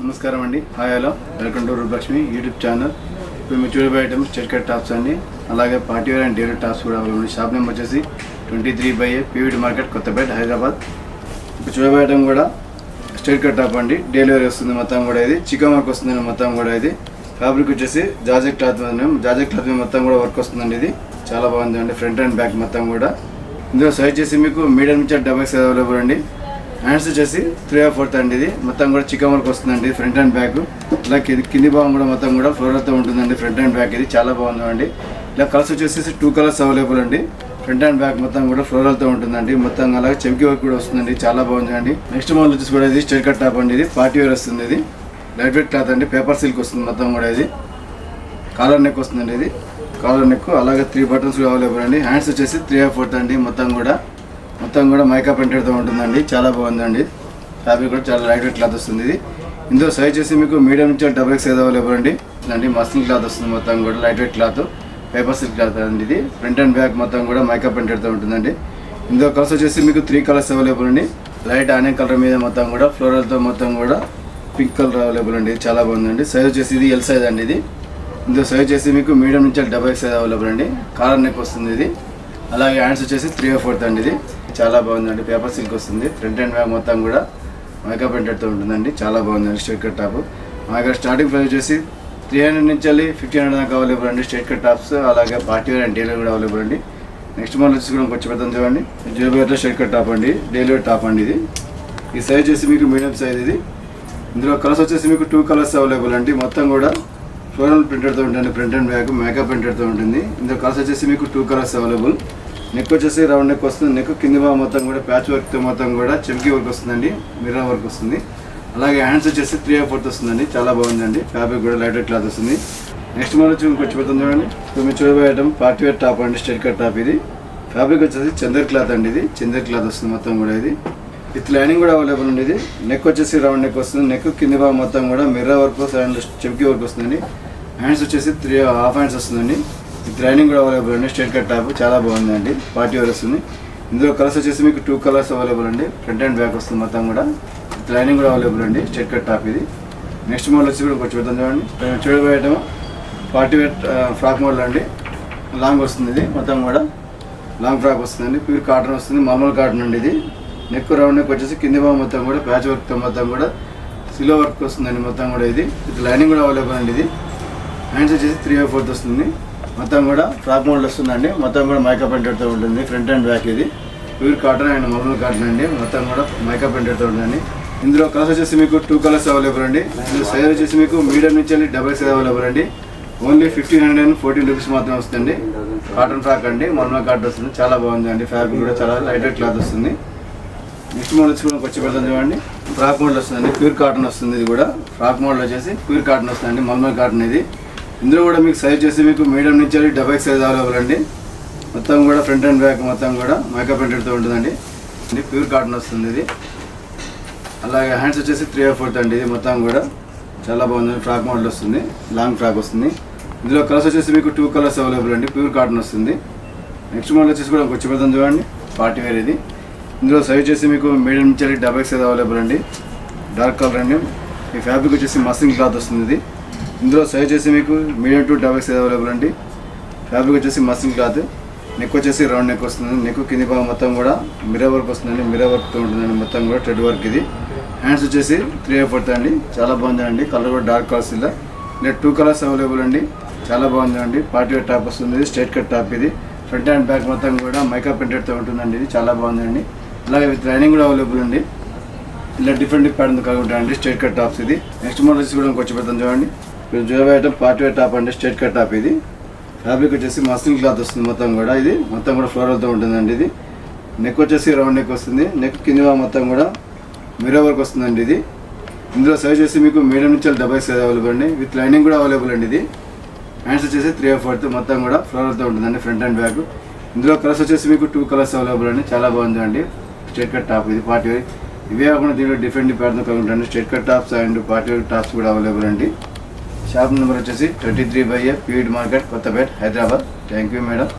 నమస్కారం అండి. Hi hello, welcome to Rupalakshmi YouTube channel. ఇప్పుడు మీరు చూడబోయే ఐటమ్స్ స్ట్రెయిట్ కట్ టాప్స్ అండి, అలాగే party wear and daily tops కూడా అవైలబుల్. షాప్ నేమ్ వచ్చేసి 23/A PVD market, Kothapet, Hyderabad. ఇప్పుడు చూడబోయే ఐటమ్ కూడా స్ట్రెయిట్ కట్ టాప్ అండి, డైలీ వేర్ వస్తుంది మొత్తం కూడా. ఇది చికెన్ వర్క్ వస్తుంది మొత్తం కూడా. ఇది ఫ్యాబ్రిక్ వచ్చేసి జార్జెట్ క్లాత్ మీద మొత్తం కూడా వర్క్ వస్తుందండి. ఇది చాలా బాగుందండి, ఫ్రంట్ అండ్ బ్యాక్ మొత్తం కూడా. ఇందులో సైజ్ చేసి మీకు మీడియం నుంచి డబల్స్ అవైలబుల్ అండి. హ్యాండ్స్ వచ్చేసి 3/4 అండి. ఇది మొత్తం కూడా చికెన్ వర్క్ వస్తుందండి, ఫ్రంట్ అండ్ బ్యాక్. ఇలా కింది భాగం కూడా మొత్తం కూడా ఫ్లోరల్తో ఉంటుందండి, ఫ్రంట్ అండ్ బ్యాక్. ఇది చాలా బాగుందండి. ఇలా కలర్స్ వచ్చేసి 2 కలర్స్ అవైలబుల్ అండి. ఫ్రంట్ అండ్ బ్యాక్ మొత్తం కూడా ఫ్లోరల్తో ఉంటుందండి మొత్తం. అలాగే చెంకి వర్క్ కూడా వస్తుందండి, చాలా బాగుందండి. నెక్స్ట్ మోడల్ వచ్చేసి కూడా ఇది స్ట్రెయిట్ కట్ టాప్ అండి. ఇది పార్టీ వేర్ వస్తుంది. ఇది లైట్ వెయిట్ క్లాత్ అండి, పేపర్ సిల్క్ వస్తుంది మొత్తం కూడా. ఇది కాలర్ నెక్ వస్తుందండి. ఇది కాలర్ నెక్, అలాగే 3 బటన్స్ కూడా అవైలబుల్ అండి. హ్యాండ్స్ వచ్చేసి 3/4 అండి. మొత్తం కూడా మైకా ప్రింటెడ్తో ఉంటుందండి, చాలా బాగుందండి. ఫ్యాబ్రిక్ కూడా చాలా లైట్ వెయిట్ క్లాత్ వస్తుంది. ఇది ఇందులో సైజ్ చేసి మీకు మీడియం నుంచి డబల్స్ అవైలబుల్ అండి. ఇలాంటి మస్లిన్ క్లాత్ వస్తుంది మొత్తం కూడా, light weight cloth, paper silk cloth అండి. ఇది ఫ్రంట్ అండ్ బ్యాక్ మొత్తం కూడా మైకా ప్రింటెడ్తో ఉంటుందండి. ఇందులో కలర్స్ వచ్చేసి మీకు 3 కలర్స్ అవైలబుల్ అండి. లైట్ ఆనియన్ కలర్ మీద మొత్తం కూడా ఫ్లోరల్తో మొత్తం కూడా పింక్ కలర్ అవైలబుల్ అండి, చాలా బాగుందండి. సైజ్ వచ్చేసి ఇది ఎల్ సైజ్ అండి. ఇది ఇందులో సైజ్ చేసి మీకు మీడియం నుంచి డబల్స్ అవైలబుల్ అండి. కాలర్ నెక్ వస్తుంది. ఇది అలాగే హ్యాండ్స్ వచ్చేసి 3/4 అండి. ఇది చాలా బాగుందండి, పేపర్ సిల్క్ వస్తుంది. ఫ్రంట్ అండ్ బ్యాక్ మొత్తం కూడా మైకా ప్రింటెడ్తో ఉంటుందండి, చాలా బాగుందండి. స్ట్రెయిట్ కట్ టాప్ మా దగ్గర స్టార్టింగ్ ప్రైస్ వచ్చేసి 300 నుంచి 1500 దాకా అవైలబుల్ అండి. స్ట్రెయిట్ కట్ టాప్స్ అలాగే పార్టీ వేర్ అండ్ డైలీ కూడా అవైలబుల్ అండి. నెక్స్ట్ మోడల్ వచ్చి కూడా కొంచెం పెద్ద చూడండి, 0/8 స్ట్రెయిట్ కట్ టాప్ అండి, డైలీ వేర్ టాప్ అండి. ఇది ఈ సైజ్ వచ్చేసి మీకు మీడియం సైజ్. ఇది ఇందులో కలర్స్ వచ్చేసి మీకు 2 కలర్స్ అవైలబుల్ అండి. మొత్తం కూడా ఫ్లోరల్ ప్రింటెడ్తో ఉంటుంది, ఫ్రంట్ అండ్ బ్యాక్ మైకా ప్రింటెడ్తో ఉంటుంది. ఇందులో కలర్స్ వచ్చేసి మీకు 2 కలర్స్ అవైలబుల్. నెక్ వచ్చేసి రౌండ్ నెక్ వస్తుంది. నెక్ కింది భాగం మొత్తం కూడా ప్యాచ్ వర్క్తో మొత్తం కూడా చెంకి వర్క్ వస్తుందండి, మిర్రర్ వర్క్ వస్తుంది. అలాగే హ్యాండ్స్ వచ్చేసి 3/4 వస్తుందండి, చాలా బాగుందండి. ఫ్యాబ్రిక్ కూడా లైట్ వెయిట్ క్లాత్ వస్తుంది. నెక్స్ట్ మోడల్ వచ్చి కొంచెం పెడుతుంది చూడండి. ఇప్పుడు మీరు చూడబోయే ఐటమ్ పార్టీ వేర్ టాప్ అండి, స్ట్రెయిట్ కట్ టాప్. ఇది ఫ్యాబ్రిక్ వచ్చేసి చందర్ క్లాత్ అండి. ఇది చందర్ క్లాత్ వస్తుంది మొత్తం కూడా. ఇది విత్ లైనింగ్ కూడా అవైలబుల్ అండి. ఇది నెక్ వచ్చేసి రౌండ్ నెక్ వస్తుంది. నెక్ కింది భాగం మొత్తం కూడా మిర్రర్ వర్క్ అండ్ చెంకి వర్క్ వస్తుందండి. హ్యాండ్స్ వచ్చేసి 3.5 హ్యాండ్స్ వస్తుందండి. ట్రైనింగ్ కూడా అవైలబుల్ అండి. స్ట్రెయిట్ కట్ టాప్ చాలా బాగుందండి, పార్టీ వేర్ వస్తుంది. ఇందులో కలర్స్ వచ్చేసి మీకు 2 కలర్స్ అవైలబుల్ అండి. ఫ్రంట్ అండ్ బ్యాక్ వస్తుంది మొత్తం కూడా. ట్రైనింగ్ కూడా అవైలబుల్ అండి, స్ట్రెయిట్ కట్ టాప్. ఇది నెక్స్ట్ మోడల్ వచ్చి కూడా కొంచెం పెద్ద చూడండి. చూడబోయేటం పార్టీ వేర్ ఫ్రాక్ మోడల్ అండి, లాంగ్ వస్తుంది. ఇది మొత్తం కూడా లాంగ్ ఫ్రాక్ వస్తుందండి, ప్యూర్ కాటన్ వస్తుంది, మామూలు కాటన్ అండి. ఇది నెక్ రౌండ్ నెక్ వచ్చేసి కింది భాగం మొత్తం కూడా ప్యాచ్ వర్క్తో మొత్తం కూడా సిల్వర్ వర్క్ వస్తుందండి మొత్తం కూడా. ఇది లైనింగ్ కూడా అవైలబుల్ అండి. ఇది హ్యాండ్స్ వచ్చేసి 3/4 వస్తుంది. మొత్తం కూడా ఫ్రాక్ మోడల్ వస్తుందండి. మొత్తం కూడా మైకా ప్రింటెడ్తో ఉంటుంది, ఫ్రంట్ అండ్ బ్యాక్. ఇది ప్యూర్ కాటన్ అండ్ మామూలు కాటన్ అండి. మొత్తం కూడా మైకా ప్రింటెడ్తో ఉంటుందండి. ఇందులో కలర్స్ వచ్చేసి మీకు 2 కలర్స్ అవైలబుల్ అండి. ఇందులో సైజ్ వచ్చేసి మీకు మీడియం నుంచి డబల్స్ అవైలబుల్ అండి. ఓన్లీ 1514 రూపీస్ మాత్రం వస్తుంది. కాటన్ ఫ్రాక్ అండి, మామూలు కాటన్ వస్తుంది, చాలా బాగుందండి. ఫ్యాబ్రిక్ కూడా చాలా లైట్ వెయిట్ క్లాత్ వస్తుంది. నెక్స్ట్ మోడల్ వచ్చి కూడా వచ్చి పెడతాం చూడండి. ఫ్రాక్ మోడల్ వస్తుందండి, ప్యూర్ కాటన్ వస్తుంది. ఇది కూడా ఫ్రాక్ మోడల్ వచ్చేసి ప్యూర్ కాటన్ వస్తుందండి, మామూలు కాటన్. ఇది ఇందులో కూడా మీకు సైజ్ చేసి మీకు మీడియం నుంచి డబల్ సైజ్ అవైలబుల్ అండి. మొత్తం కూడా ఫ్రంట్ అండ్ బ్యాక్ మొత్తం కూడా మైకా ప్రింటెడ్తో ఉంటుందండి. ఇది ప్యూర్ కాటన్ వస్తుంది. ఇది అలాగే హ్యాండ్స్ వచ్చేసి 3/4 అండి. ఇది మొత్తం కూడా చాలా బాగుందండి, ఫ్రాక్ మోడల్ వస్తుంది, లాంగ్ ఫ్రాక్ వస్తుంది. ఇందులో కలర్స్ వచ్చేసి మీకు 2 కలర్స్ అవైలబుల్ అండి, ప్యూర్ కాటన్ వస్తుంది. నెక్స్ట్ మోడల్ వచ్చేసి కూడా కొంచెం పెద్ద చూడండి, పార్టీ వేర్. ఇది ఇందులో సైజ్ చేసి మీకు మీడియం నుంచి డబల్ సైజ్ అవైలబుల్ అండి, డార్క్ కలర్ అండి. ఈ ఫ్యాబ్రిక్ వచ్చేసి మస్లిన్ క్లాత్ వస్తుంది. ఇది ఇందులో సైజ్ చేసి మీకు medium to double size available అండి. ఫ్యాబ్రిక్ వచ్చేసి మస్లిన్ క్లాత్. నెక్ వచ్చేసి రౌండ్ నెక్ వస్తుంది. నెక్ కింది భాగం మొత్తం కూడా మిర్రర్ వర్క్ వస్తుందండి, మిర్రర్ వర్క్తో ఉంటుందండి మొత్తం కూడా, థ్రెడ్ వర్క్. ఇది హ్యాండ్స్ వచ్చేసి 3/4 అండి, చాలా బాగుందండి. కలర్ కూడా డార్క్ కలర్స్. ఇలా 2 కలర్స్ అవైలబుల్ అండి, చాలా బాగుందండి. పార్టీ వేర్ టాప్ వస్తుంది. ఇది స్ట్రెయిట్ కట్ టాప్. ఇది ఫ్రంట్ అండ్ బ్యాక్ మొత్తం కూడా మైకా ప్రింటెడ్తో ఉంటుందండి. ఇది చాలా బాగుందండి. అలాగే విత్ లైనింగ్ కూడా అవైలబుల్ అండి. ఇలా డిఫరెంట్ ప్యాటర్న్ కలిగి ఉంటాయండి స్ట్రెయిట్ కట్ టాప్స్. ఇది నెక్స్ట్ మోడల్ వచ్చి కూడా కొంచెం పెద్ద చూడండి. ఇప్పుడు చూడబోయే ఐటమ్ పార్టీ వేర్ టాప్ అండి, స్ట్రెయిట్ కట్ టాప్. ఇది ఫ్యాబ్రిక్ వచ్చేసి మస్లిన్ క్లాత్ వస్తుంది మొత్తం కూడా. ఇది మొత్తం కూడా ఫ్లోరల్తో ఉంటుందండి. ఇది నెక్ వచ్చేసి రౌండ్ నెక్ వస్తుంది. నెక్ కింద మొత్తం కూడా మిర్రర్ వర్క్ వస్తుందండి. ఇది ఇందులో సైజ్ చేసి మీకు మీడియం నుంచి డబల్ సైజ్ అవైలబుల్ అండి, విత్ లైనింగ్ కూడా అవైలబుల్ అండి. ఇది హ్యాండ్స్ వచ్చేసి 3/4 మొత్తం కూడా ఫ్లోరల్తో ఉంటుందండి, ఫ్రంట్ అండ్ బ్యాక్. ఇందులో కలర్స్ వచ్చేసి మీకు 2 కలర్స్ అవైలబుల్ అండి, చాలా బాగుందండి. Straight cut top. ఇది పార్టీ వేర్. ఇవే కాకుండా దీంట్లో డిఫరెంట్ ప్యాటర్న్ కలిగి ఉంటాయండి. Straight cut tops and party wear tops కూడా అవైలబుల్ అండి. షాప్ నెంబర్ వచ్చేసి 23/A PVD market, Kothapet, Hyderabad. Thank you madam.